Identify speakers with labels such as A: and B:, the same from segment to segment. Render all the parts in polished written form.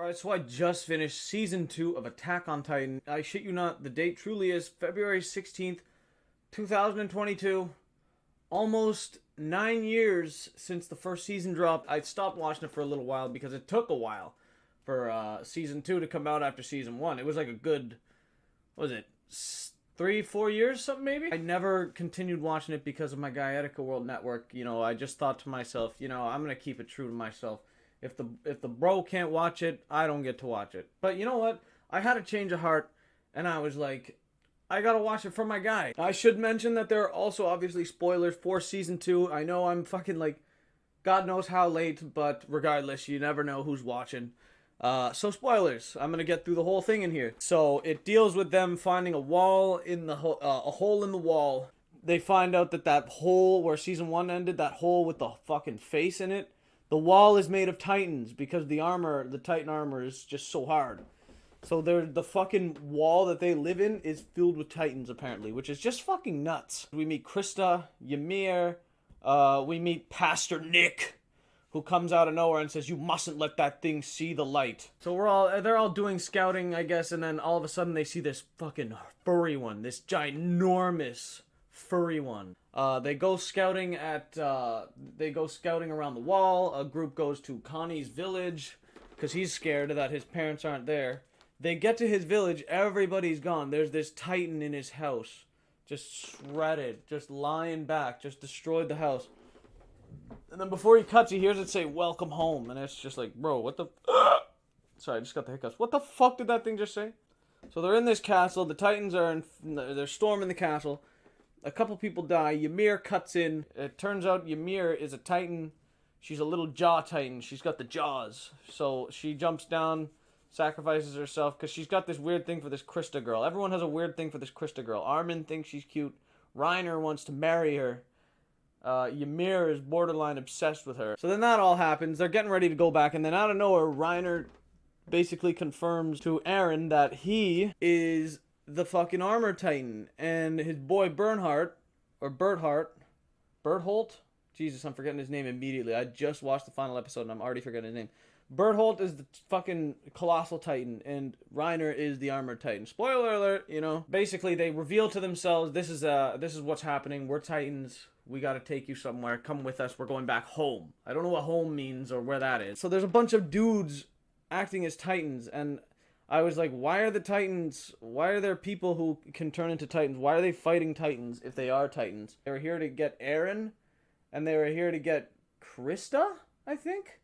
A: Alright, so I just finished Season 2 of Attack on Titan. I shit you not, the date truly is February 16th, 2022. Almost 9 years since the first season dropped. I stopped watching it for a little while because it took a while for Season 2 to come out after Season 1. It was like a good, what was it, 3-4 years, something maybe? I never continued watching it because of my Gaiatica World Network. You know, I just thought to myself, you know, I'm going to keep it true to myself. If the bro can't watch it, I don't get to watch it. But you know what? I had a change of heart, and I was like, I gotta watch it for my guy. I should mention that there are also obviously spoilers for Season 2. I know I'm fucking like, God knows how late, but regardless, you never know who's watching. So spoilers. I'm gonna get through the whole thing in here. So it deals with them finding a wall in the a hole in the wall. They find out that that hole where Season 1 ended, that hole with the fucking face in it, the wall is made of titans because the armor, the titan armor is just so hard. So the fucking wall that they live in is filled with titans apparently, which is just fucking nuts. We meet Krista, Ymir, we meet Pastor Nick, who comes out of nowhere and says, "You mustn't let that thing see the light." So they're all doing scouting, I guess, and then all of a sudden they see this fucking furry one, this ginormous furry one. They go scouting around the wall. A group goes to Connie's village because he's scared that his parents aren't there. They get to his village, everybody's gone. There's this titan in his house, just shredded, just lying back, just destroyed the house. And then before he cuts, he hears it say, "Welcome home," and it's just like, bro, what the sorry, I just got the hiccups. What the fuck did that thing just say? So they're in this castle, the titans are they're storming the castle. A couple people die. Ymir cuts in. It turns out Ymir is a titan. She's a little jaw titan. She's got the jaws. So she jumps down, sacrifices herself, because she's got this weird thing for this Krista girl. Everyone has a weird thing for this Krista girl. Armin thinks she's cute. Reiner wants to marry her. Ymir is borderline obsessed with her. So then that all happens. They're getting ready to go back, and then out of nowhere, Reiner basically confirms to Eren that he is the fucking armor titan, and his boy Bertholt, Jesus, I'm forgetting his name immediately. I just watched the final episode and I'm already forgetting his name. Bertholt is the fucking colossal titan, and Reiner is the armored titan. Spoiler alert, you know. Basically, they reveal to themselves, this is what's happening. We're titans. We gotta take you somewhere. Come with us. We're going back home. I don't know what home means or where that is. So there's a bunch of dudes acting as titans, and I was like, why are there people who can turn into titans? Why are they fighting titans if they are titans? They were here to get Eren, and they were here to get Krista, I think?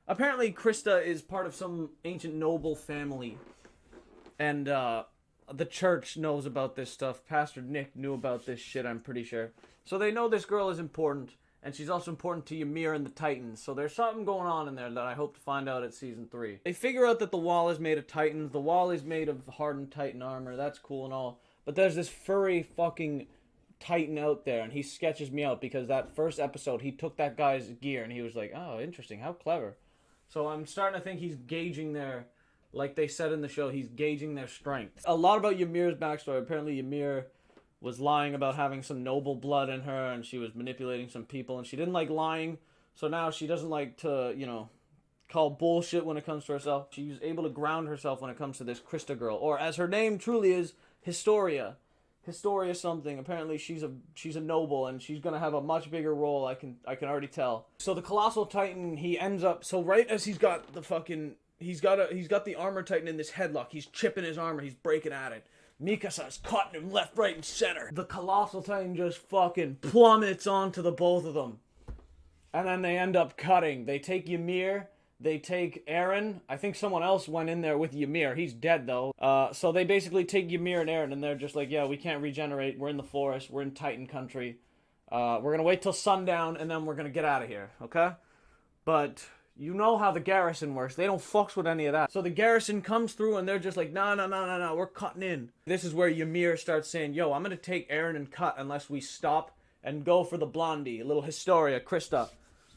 A: Apparently Krista is part of some ancient noble family, and the church knows about this stuff. Pastor Nick knew about this shit, I'm pretty sure. So they know this girl is important, and she's also important to Ymir and the Titans. So there's something going on in there that I hope to find out at Season 3. They figure out that the wall is made of titans. The wall is made of hardened titan armor. That's cool and all. But there's this furry fucking titan out there, and he sketches me out because that first episode, he took that guy's gear, and he was like, oh, interesting, how clever. So I'm starting to think he's gauging their, like they said in the show, he's gauging their strength. A lot about Ymir's backstory. Apparently Ymir was lying about having some noble blood in her, and she was manipulating some people, and she didn't like lying, so now she doesn't like to, you know, call bullshit when it comes to herself. She's able to ground herself when it comes to this Krista girl, or as her name truly is, Historia. Historia something. Apparently she's a noble, and she's gonna have a much bigger role, I can already tell. So the Colossal Titan, he ends up, so right as he's got the fucking, he's got the armor titan in this headlock, he's chipping his armor, he's breaking at it. Mikasa's cutting him left, right, and center. The Colossal Titan just fucking plummets onto the both of them. And then they end up cutting. They take Ymir, they take Eren. I think someone else went in there with Ymir. He's dead, though. So they basically take Ymir and Eren, and they're just like, yeah, we can't regenerate. We're in the forest. We're in Titan country. We're going to wait till sundown, and then we're going to get out of here, okay? But you know how the garrison works. They don't fucks with any of that. So the garrison comes through, and they're just like, no, we're cutting in. This is where Ymir starts saying, yo, I'm going to take Eren and cut unless we stop and go for the blondie, a little Historia, Krista.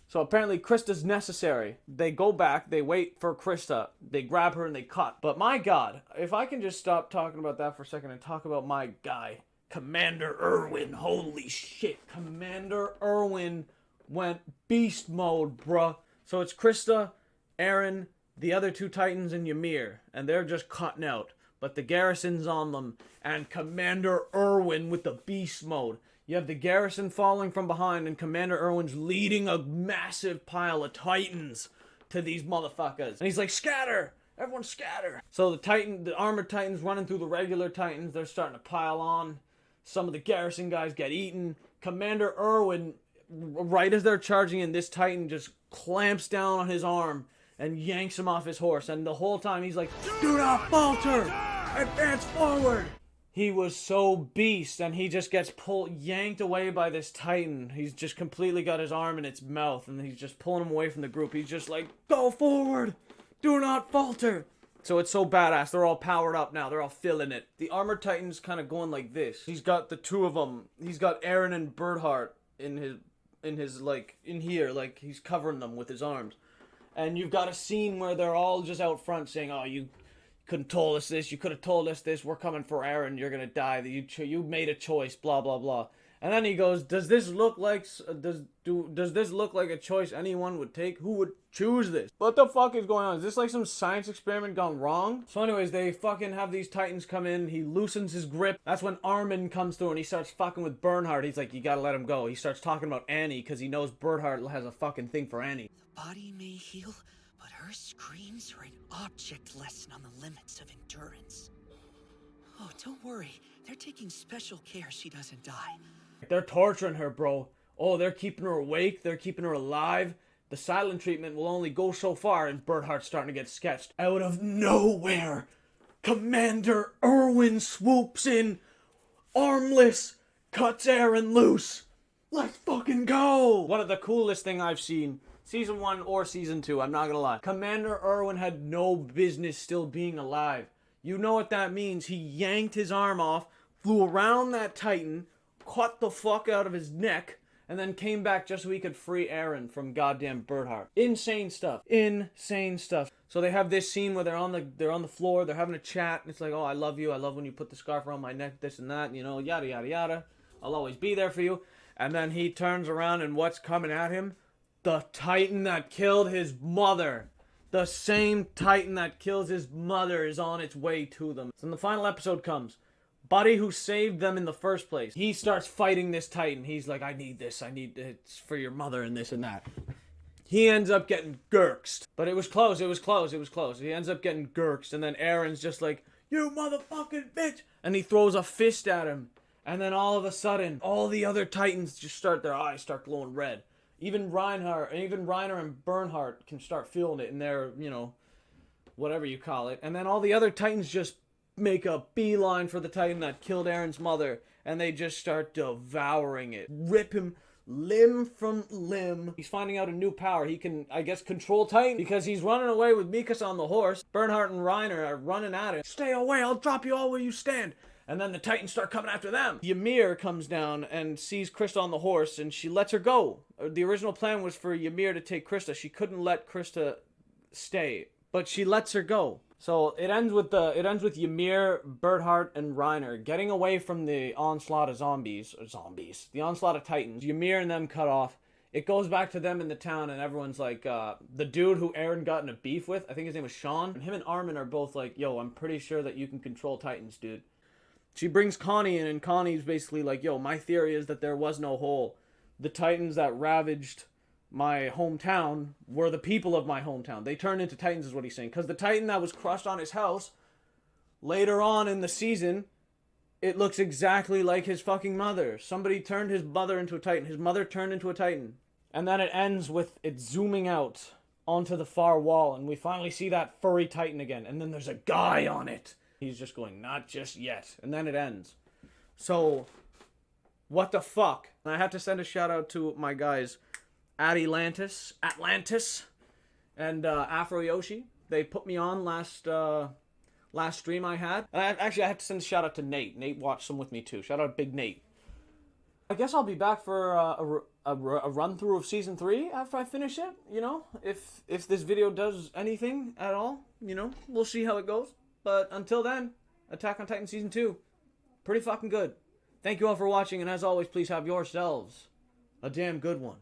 A: So apparently Krista's necessary. They go back, they wait for Krista, they grab her and they cut. But my god, if I can just stop talking about that for a second and talk about my guy, Commander Erwin. Holy shit, Commander Erwin went beast mode, bruh. So it's Krista, Eren, the other two Titans and Ymir, and they're just cutting out. But the garrison's on them, and Commander Erwin with the beast mode. You have the garrison falling from behind, and Commander Erwin's leading a massive pile of Titans to these motherfuckers. And he's like, scatter! Everyone scatter! So the armored Titans running through the regular Titans, they're starting to pile on. Some of the garrison guys get eaten. Commander Erwin, right as they're charging in, this Titan just clamps down on his arm and yanks him off his horse. And the whole time he's like, do not falter! Advance forward! He was so beast, and he just gets yanked away by this Titan. He's just completely got his arm in its mouth, and he's just pulling him away from the group. He's just like, go forward! Do not falter! So it's so badass. They're all powered up now. They're all feeling it. The armored Titan's kind of going like this. He's got the two of them. He's got Eren and Berthart in his like, in here. Like, he's covering them with his arms. And you've got a scene where they're all just out front saying, oh, you couldn't told us this, you could have told us this, we're coming for Eren, you're gonna die, you made a choice, blah blah blah. And then he goes, does this look like a choice anyone would take? Who would choose this? What the fuck is going on? Is this like some science experiment gone wrong? So anyways, they fucking have these Titans come in, he loosens his grip. That's when Armin comes through and he starts fucking with Bernhard. He's like, you gotta let him go. He starts talking about Annie because he knows Bernhard has a fucking thing for Annie.
B: The body may heal, but her screams are an object lesson on the limits of endurance. Oh, don't worry. They're taking special care she doesn't die.
A: They're torturing her, bro. Oh, they're keeping her awake. They're keeping her alive. The silent treatment will only go so far, and Berthart's starting to get sketched. Out of nowhere, Commander Erwin swoops in, armless, cuts Eren loose. Let's fucking go! One of the coolest thing I've seen. Season 1 or Season 2, I'm not gonna lie. Commander Erwin had no business still being alive. You know what that means. He yanked his arm off, flew around that Titan, cut the fuck out of his neck, and then came back just so he could free Eren from goddamn Berthart. Insane stuff. Insane stuff. So they have this scene where they're on the floor, they're having a chat, and it's like, oh, I love you, I love when you put the scarf around my neck, this and that, you know, yada yada yada. I'll always be there for you. And then he turns around, and what's coming at him? The Titan that killed his mother. The same Titan that kills his mother is on its way to them. So when the final episode comes, Buddy, who saved them in the first place, he starts fighting this Titan. He's like, I need this, it's for your mother and this and that. He ends up getting gurksed. But it was close. He ends up getting gurksed, and then Eren's just like, you motherfucking bitch! And he throws a fist at him. And then all of a sudden, all the other Titans just their eyes start glowing red. Even Reiner and Bernhard can start feeling it in their, you know, whatever you call it. And then all the other Titans just make a beeline for the Titan that killed Eren's mother. And they just start devouring it. Rip him limb from limb. He's finding out a new power. He can, I guess, control Titan because he's running away with Mikasa on the horse. Bernhard and Reiner are running at it. Stay away, I'll drop you all where you stand. And then the Titans start coming after them. Ymir comes down and sees Krista on the horse, and she lets her go. The original plan was for Ymir to take Krista. She couldn't let Krista stay, but she lets her go. So it ends with Ymir, Berthart, and Reiner getting away from the onslaught of the onslaught of Titans. Ymir and them cut off. It goes back to them in the town, and everyone's like, the dude who Eren got in a beef with, I think his name was Sean, and him and Armin are both like, yo, I'm pretty sure that you can control Titans, dude. She brings Connie in, and Connie's basically like, yo, my theory is that there was no hole. The Titans that ravaged my hometown were the people of my hometown. They turned into Titans is what he's saying. Because the Titan that was crushed on his house, later on in the season, it looks exactly like his fucking mother. Somebody turned his mother into a Titan. His mother turned into a Titan. And then it ends with it zooming out onto the far wall, and we finally see that furry Titan again. And then there's a guy on it. He's just going, not just yet. And then it ends. So, what the fuck? And I have to send a shout out to my guys, Atlantis, and Afro Yoshi. They put me on last stream I had. And I have to send a shout out to Nate. Nate watched some with me too. Shout out Big Nate. I guess I'll be back for a run through of Season 3 after I finish it, you know? If this video does anything at all, you know? We'll see how it goes. But until then, Attack on Titan Season 2, pretty fucking good. Thank you all for watching, and as always, please have yourselves a damn good one.